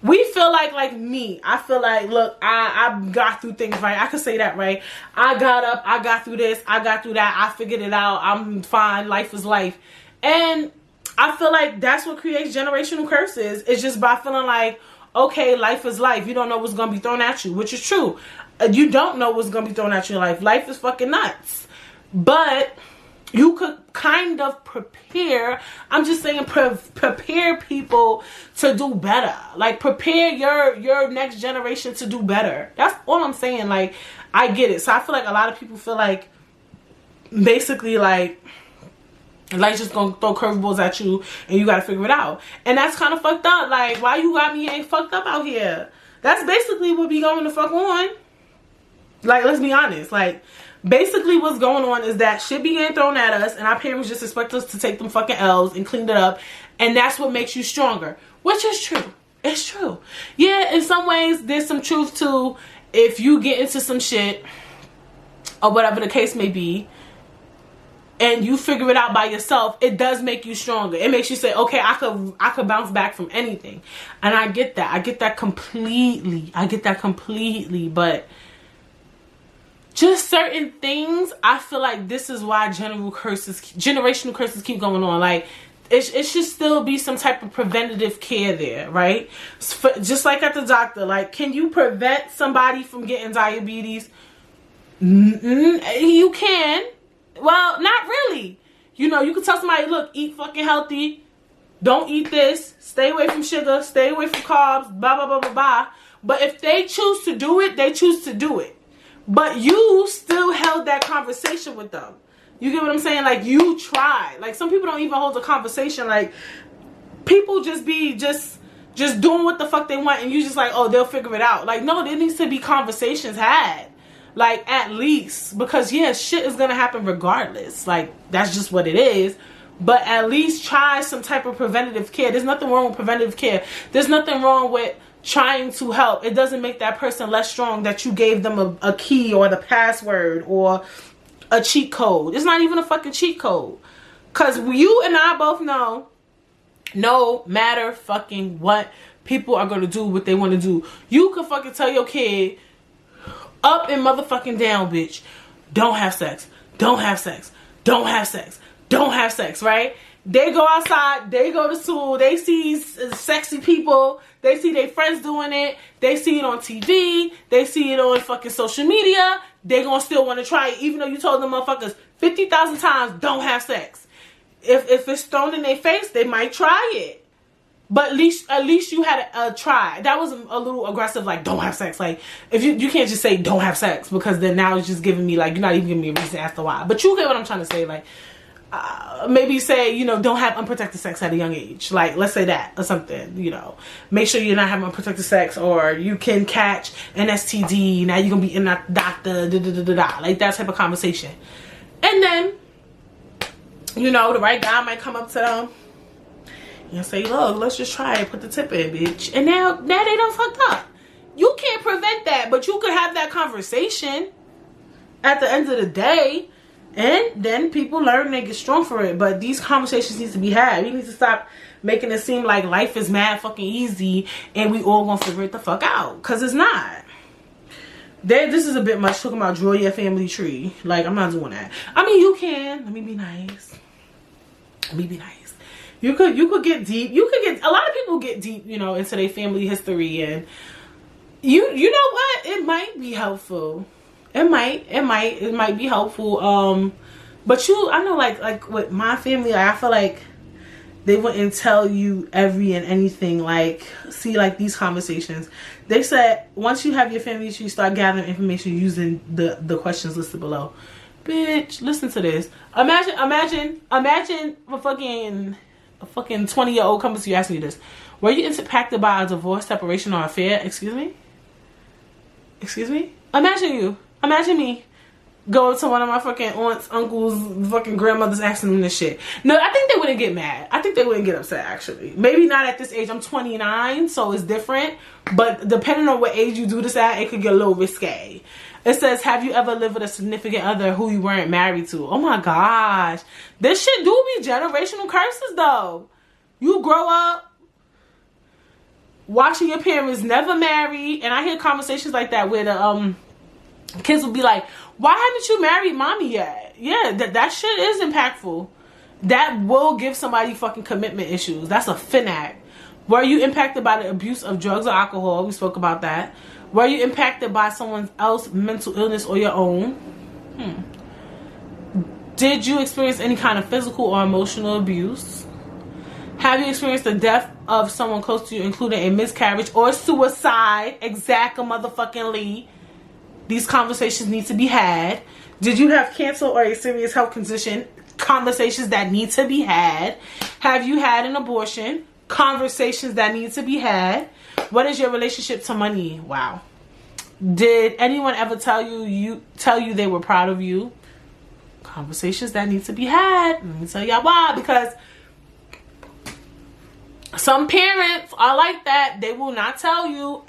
we feel like me. I feel like, look, I got through things, right? I could say that, right? I got up, I got through this, I got through that, I figured it out, I'm fine, life is life. And I feel like that's what creates generational curses. It's just by feeling like, okay, life is life. You don't know what's going to be thrown at you, which is true. You don't know what's going to be thrown at you in life. Life is fucking nuts. But you could kind of prepare. I'm just saying, prepare people to do better. Like, prepare your next generation to do better. That's all I'm saying. Like, I get it. So I feel like a lot of people feel like, basically, like life's just gonna throw curveballs at you and you gotta figure it out. And that's kind of fucked up. Like, why you got me ain't fucked up out here? That's basically what be going the fuck on. Like, let's be honest. Like, basically what's going on is that shit be getting thrown at us and our parents just expect us to take them fucking L's and clean it up, and that's what makes you stronger. which is true. It's true. Yeah, in some ways, there's some truth to if you get into some shit or whatever the case may be, and you figure it out by yourself, it does make you stronger. It makes you say, okay, I could bounce back from anything. And I get that. I get that completely. But just certain things, I feel like this is why generational curses keep going on. Like, it should still be some type of preventative care there, right? Just like at the doctor, like, can you prevent somebody from getting diabetes? You can. Well, not really. You know, you can tell somebody, look, eat fucking healthy. Don't eat this. Stay away from sugar. Stay away from carbs. Blah, blah, blah, blah, blah. But if they choose to do it, they choose to do it. But you still held that conversation with them. You get what I'm saying? Like, you tried. Like, some people don't even hold a conversation. Like, people just be just doing what the fuck they want, and you just like, oh, they'll figure it out. Like, no, there needs to be conversations had. Like, at least. Because, yeah, shit is going to happen regardless. Like, that's just what it is. But at least try some type of preventative care. There's nothing wrong with preventative care. There's nothing wrong with trying to help. It doesn't make that person less strong that you gave them a key or the password or a cheat code. It's not even a fucking cheat code. Because you and I both know, no matter fucking what, people are going to do what they want to do. You can fucking tell your kid, up and motherfucking down, bitch, don't have sex. Don't have sex. Don't have sex. Don't have sex, right? They go outside, they go to school, they see sexy people, they see their friends doing it, they see it on TV, they see it on fucking social media, they gonna still want to try it, even though you told them motherfuckers 50,000 times, don't have sex. If it's thrown in their face, they might try it. But at least you had a try. That was a little aggressive, like, don't have sex. Like, if you can't just say don't have sex, because then now it's just giving me, like, you're not even giving me a reason as to why. But you get what I'm trying to say, like, maybe say, you know, don't have unprotected sex at a young age. Like, let's say that or something, you know. Make sure you're not having unprotected sex, or you can catch an STD. Now you're going to be in that doctor, like that type of conversation. And then, you know, the right guy might come up to them and say, look, let's just try it. Put the tip in, bitch. And now they done fucked up. You can't prevent that, but you could have that conversation at the end of the day. And then people learn, they get strong for it. But these conversations need to be had. We need to stop making it seem like life is mad fucking easy and we all gonna figure it the fuck out. Because it's not. This is a bit much talking about draw your family tree. Like, I'm not doing that. I mean, you can. Let me be nice. Let me be nice. You could get deep. A lot of people get deep, you know, into their family history. And you know what? It might be helpful. It might be helpful. But I know, like with my family, I feel like they wouldn't tell you every and anything. Like, see, like these conversations, they said once you have your family tree, start gathering information using the questions listed below. Bitch, listen to this. Imagine a fucking 20-year-old comes to you asking you this. Were you impacted by a divorce, separation, or affair? Excuse me? Imagine me go to one of my fucking aunts, uncles, fucking grandmothers asking them this shit. No, I think they wouldn't get mad. I think they wouldn't get upset, actually. Maybe not at this age. I'm 29, so it's different. But depending on what age you do this at, it could get a little risque. It says, have you ever lived with a significant other who you weren't married to? Oh my gosh. This shit do be generational curses, though. You grow up watching your parents never marry. And I hear conversations like that where the kids will be like, why haven't you married mommy yet? Yeah, that shit is impactful. That will give somebody fucking commitment issues. That's a FINAC. Were you impacted by the abuse of drugs or alcohol? We spoke about that. Were you impacted by someone else's mental illness or your own? Did you experience any kind of physical or emotional abuse? Have you experienced the death of someone close to you, including a miscarriage or suicide? Exactly. These conversations need to be had. Did you have cancer or a serious health condition? Conversations that need to be had. Have you had an abortion? Conversations that need to be had. What is your relationship to money? Wow. Did anyone ever tell you they were proud of you? Conversations that need to be had. Let me tell y'all why. Because Some parents are like that. They will not tell you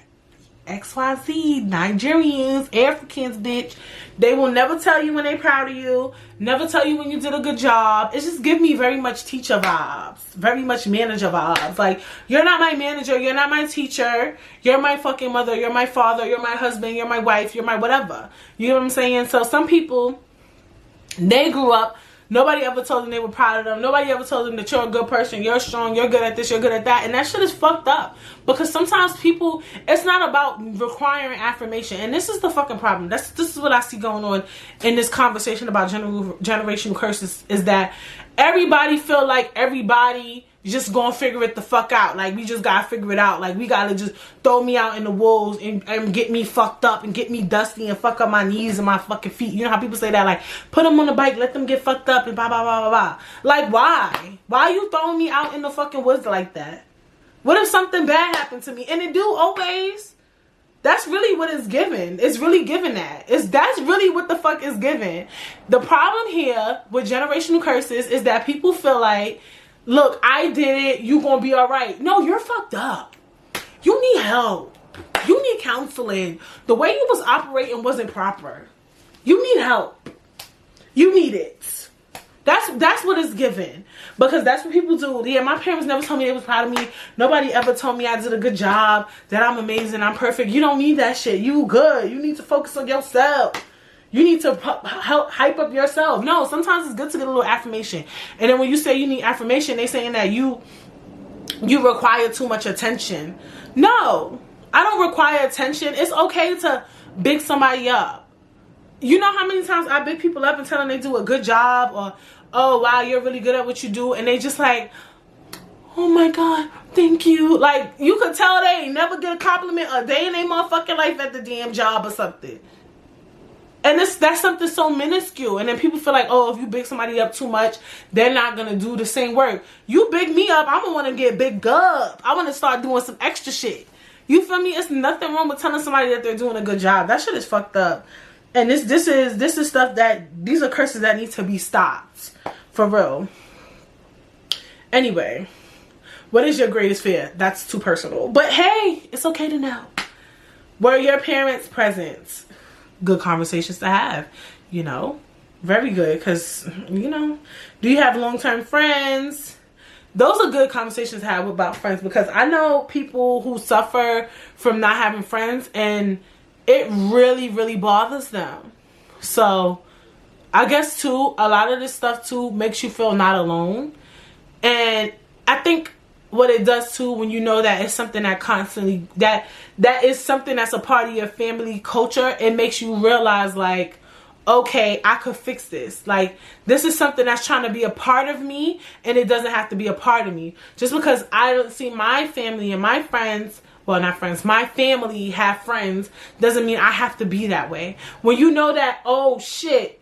XYZ, Nigerians, Africans, bitch. They will never tell you when they're proud of you. Never tell you when you did a good job. It's just give me very much teacher vibes. Very much manager vibes. Like, you're not my manager. You're not my teacher. You're my fucking mother. You're my father. You're my husband. You're my wife. You're my whatever. You know what I'm saying? So some people, they grew up, nobody ever told them they were proud of them. Nobody ever told them that you're a good person, you're strong, you're good at this, you're good at that. And that shit is fucked up. Because sometimes people, it's not about requiring affirmation. And this is the fucking problem. This is what I see going on in this conversation about generational curses, is that everybody feel like everybody just gonna figure it the fuck out. Like, we just gotta figure it out. Like, we gotta just throw me out in the wolves and get me fucked up and get me dusty and fuck up my knees and my fucking feet. You know how people say that? Like, put them on the bike, let them get fucked up and blah, blah, blah, blah, blah. Like, why? Why are you throwing me out in the fucking woods like that? What if something bad happened to me? And it do always. That's really what it's given. It's really given that. That's really what the fuck is given. The problem here with generational curses is that people feel like, look, I did it, you gonna be alright. No, you're fucked up. You need help. You need counseling. The way you was operating wasn't proper. You need help. You need it. That's what it's given. Because that's what people do. Yeah, my parents never told me they was proud of me. Nobody ever told me I did a good job, that I'm amazing, I'm perfect. You don't need that shit. You good. You need to focus on yourself. You need to help hype up yourself. No, sometimes it's good to get a little affirmation. And then when you say you need affirmation, they saying that you require too much attention. No, I don't require attention. It's okay to big somebody up. You know how many times I big people up and tell them they do a good job, or, oh, wow, you're really good at what you do. And they just like, oh my God, thank you. Like, you could tell they ain't never get a compliment a day in their motherfucking life at the damn job or something. And that's something so minuscule. And then people feel like, oh, if you big somebody up too much, they're not going to do the same work. You big me up, I'm going to want to get big up. I want to start doing some extra shit. You feel me? It's nothing wrong with telling somebody that they're doing a good job. That shit is fucked up. And this is stuff that, these are curses that need to be stopped. For real. Anyway, what is your greatest fear? That's too personal. But hey, it's okay to know. Were your parents present? Good conversations to have, you know, very good. Because, you know, do you have long-term friends? Those are good conversations to have about friends, because I know people who suffer from not having friends and it really, really bothers them. So I guess too, a lot of this stuff too makes you feel not alone. And I think what it does too, when you know that it's something that constantly, that is something that's a part of your family culture, it makes you realize like, okay, I could fix this. Like, this is something that's trying to be a part of me, and it doesn't have to be a part of me. Just because I don't see my family and my friends, well, not friends, my family have friends, doesn't mean I have to be that way. When you know that, oh shit,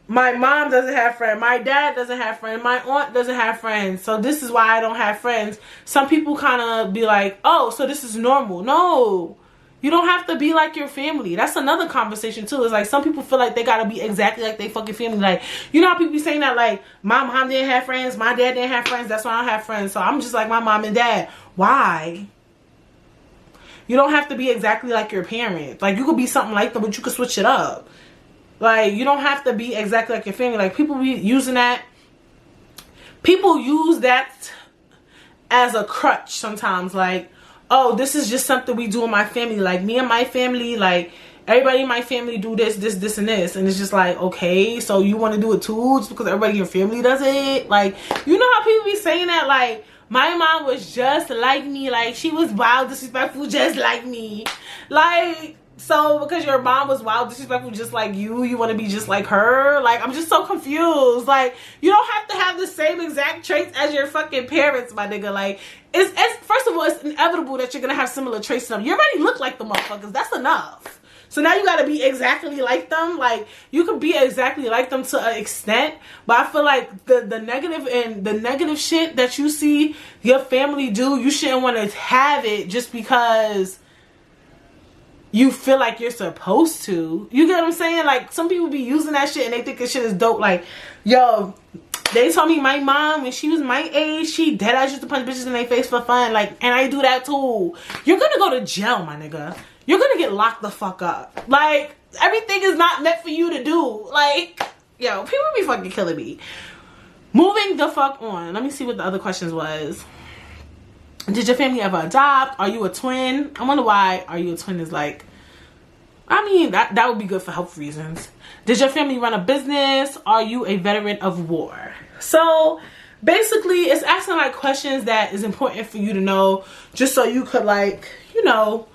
my mom doesn't have friends, my dad doesn't have friends, my aunt doesn't have friends, so this is why I don't have friends. Some people kind of be like, oh, so this is normal. No, you don't have to be like your family. That's another conversation too. It's like some people feel like they gotta be exactly like they fucking family. Like, you know how people be saying that, like, my mom didn't have friends, my dad didn't have friends, that's why I don't have friends, so I'm just like my mom and dad. Why? You don't have to be exactly like your parents. Like, you could be something like them, but you could switch it up. Like, you don't have to be exactly like your family. Like, people be using that. People use that as a crutch sometimes. Like, oh, this is just something we do in my family. Like, me and my family, like, everybody in my family do this, this, and this. And it's just like, okay, so you want to do it too just because everybody in your family does it? Like, you know how people be saying that? Like, my mom was just like me. Like, she was wild, disrespectful, just like me. Like, so because your mom was wild, disrespectful, just like you want to be just like her? Like, I'm just so confused. Like, you don't have to have the same exact traits as your fucking parents, my nigga. Like, it's first of all, it's inevitable that you're gonna have similar traits to them. You already look like the motherfuckers. That's enough. So now you gotta be exactly like them. Like, you could be exactly like them to an extent, but I feel like the negative and the negative shit that you see your family do, you shouldn't want to have it just because you feel like you're supposed to. You get what I'm saying? Like, some people be using that shit and they think this shit is dope. Like, yo, They told me my mom, when she was my age, she dead ass used to punch bitches in their face for fun. Like, and I do that too. You're gonna go to jail, my nigga. You're gonna get locked the fuck up. Like, everything is not meant for you to do. Like, yo, people be fucking killing me. Moving the fuck on. Let me see what the other questions was. Did your family ever adopt? Are you a twin? I wonder why are you a twin is like, I mean, that would be good for health reasons. Did your family run a business? Are you a veteran of war? So basically it's asking like questions that is important for you to know, just so you could, like, you know,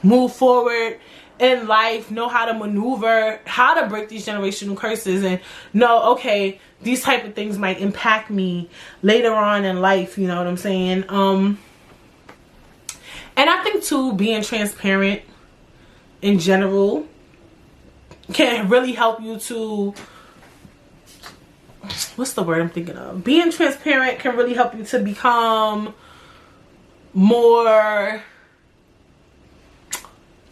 move forward in life, know how to maneuver, how to break these generational curses, and know, okay, these type of things might impact me later on in life, you know what I'm saying? And I think too, being transparent in general can really help you to, what's the word I'm thinking of? Being transparent can really help you to become more,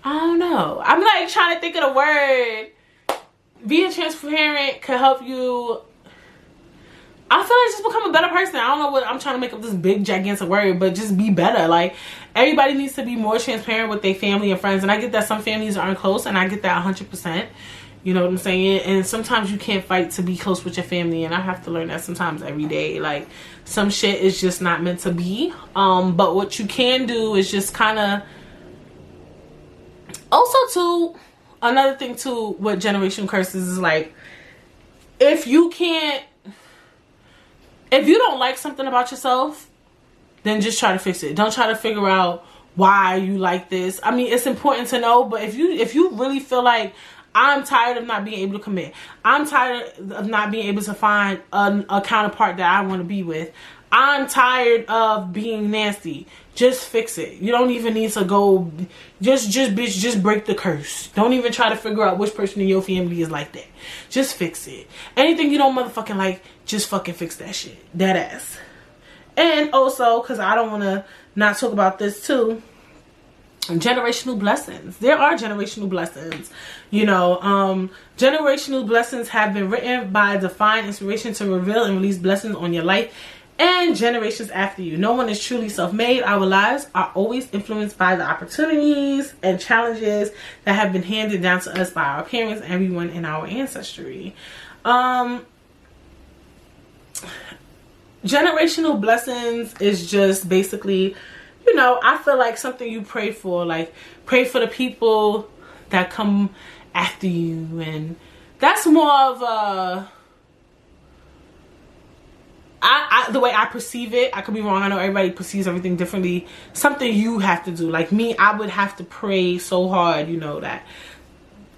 I don't know. I'm like trying to think of the word. Being transparent can help you, I feel like, just become a better person. I don't know what I'm trying to make up this big gigantic word, but just be better. Like, everybody needs to be more transparent with their family and friends. And I get that some families aren't close, and I get that 100%. You know what I'm saying? And sometimes you can't fight to be close with your family, and I have to learn that sometimes every day. Like, some shit is just not meant to be. But what you can do is just kind of, also too, another thing too with generation curses is like, if you don't like something about yourself, then just try to fix it. Don't try to figure out why you like this. I mean, it's important to know, but if you really feel like, I'm tired of not being able to commit, I'm tired of not being able to find a counterpart that I want to be with, I'm tired of being nasty, just fix it. You don't even need to go, just bitch, just break the curse. Don't even try to figure out which person in your family is like that. Just fix it. Anything you don't motherfucking like, just fucking fix that shit. That ass. And also, because I don't want to not talk about this too, generational blessings. There are generational blessings. You know, generational blessings have been written by divine inspiration to reveal and release blessings on your life and generations after you. No one is truly self-made. Our lives are always influenced by the opportunities and challenges that have been handed down to us by our parents and everyone in our ancestry. Generational blessings is just basically, you know, I feel like something you pray for. Like, pray for the people that come after you. And that's more of a, the way I perceive it. I could be wrong. I know everybody perceives everything differently. Something you have to do. Like me, I would have to pray so hard, you know, that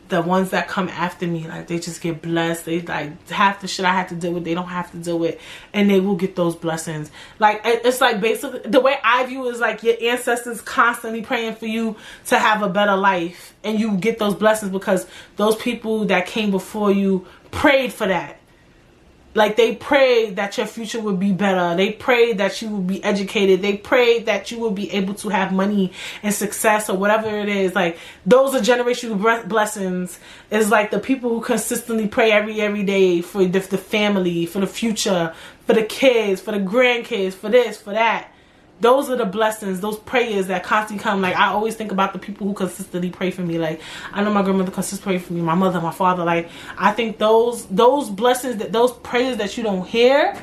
the ones that come after me, like, they just get blessed. They, like, half the shit I have to deal with, they don't have to deal with, and they will get those blessings. Like, it's like, basically, the way I view it is like your ancestors constantly praying for you to have a better life, and you get those blessings because those people that came before you prayed for that. Like, they prayed that your future would be better. They prayed that you would be educated. They prayed that you would be able to have money and success or whatever it is. Like, those are generational blessings. It's like the people who consistently pray every day for the family, for the future, for the kids, for the grandkids, for this, for that. Those are the blessings, those prayers that constantly come. Like, I always think about the people who consistently pray for me. Like, I know my grandmother consistently prayed for me, my mother, my father. Like, I think those blessings, that those prayers that you don't hear,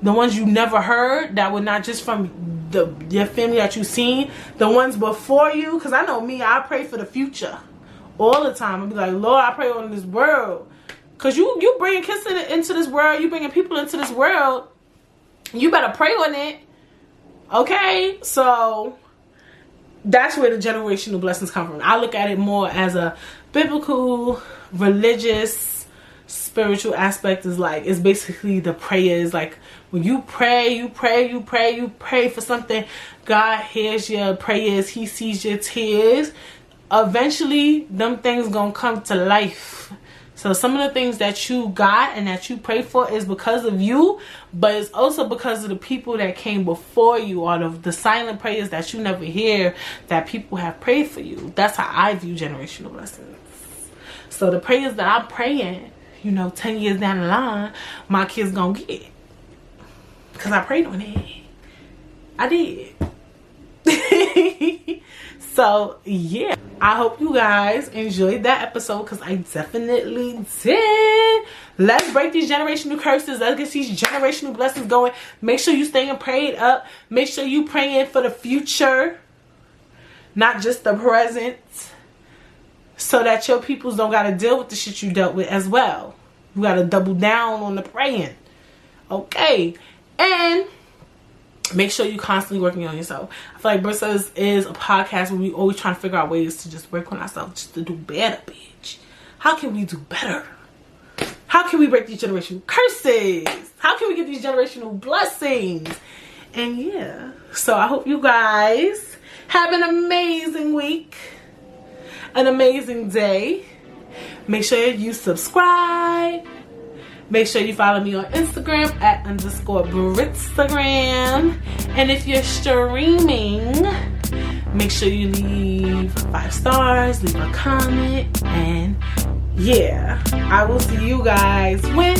the ones you never heard, that were not just from your family that you've seen, the ones before you. Because I know me, I pray for the future all the time. I'll be like, Lord, I pray on this world. Because you bringing kids into this world, you bringing people into this world, you better pray on it. Okay, so that's where the generational blessings come from. I look at it more as a biblical, religious, spiritual aspect. Is like, it's basically the prayers. Like, when you pray for something, God hears your prayers. He sees your tears. Eventually, them things gonna come to life. So some of the things that you got and that you pray for is because of you, but it's also because of the people that came before you, or the silent prayers that you never hear that people have prayed for you. That's how I view generational blessings. So the prayers that I'm praying, you know, 10 years down the line, my kids gonna get. Because I prayed on it. I did. So, yeah. I hope you guys enjoyed that episode because I definitely did. Let's break these generational curses. Let's get these generational blessings going. Make sure you staying prayed up. Make sure you praying for the future. Not just the present. So that your peoples don't got to deal with the shit you dealt with as well. You got to double down on the praying. Okay. And make sure you constantly working on yourself. I feel like Brissas is a podcast where we always trying to figure out ways to just work on ourselves, just to do better, bitch. How can we do better? How can we break these generational curses? How can we get these generational blessings? And yeah, so I hope you guys have an amazing week, an amazing day. Make sure you subscribe. Make sure you follow me on Instagram at _Britstagram. And if you're streaming, make sure you leave 5 stars, leave a comment, and yeah, I will see you guys when?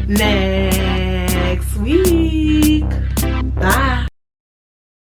Next week.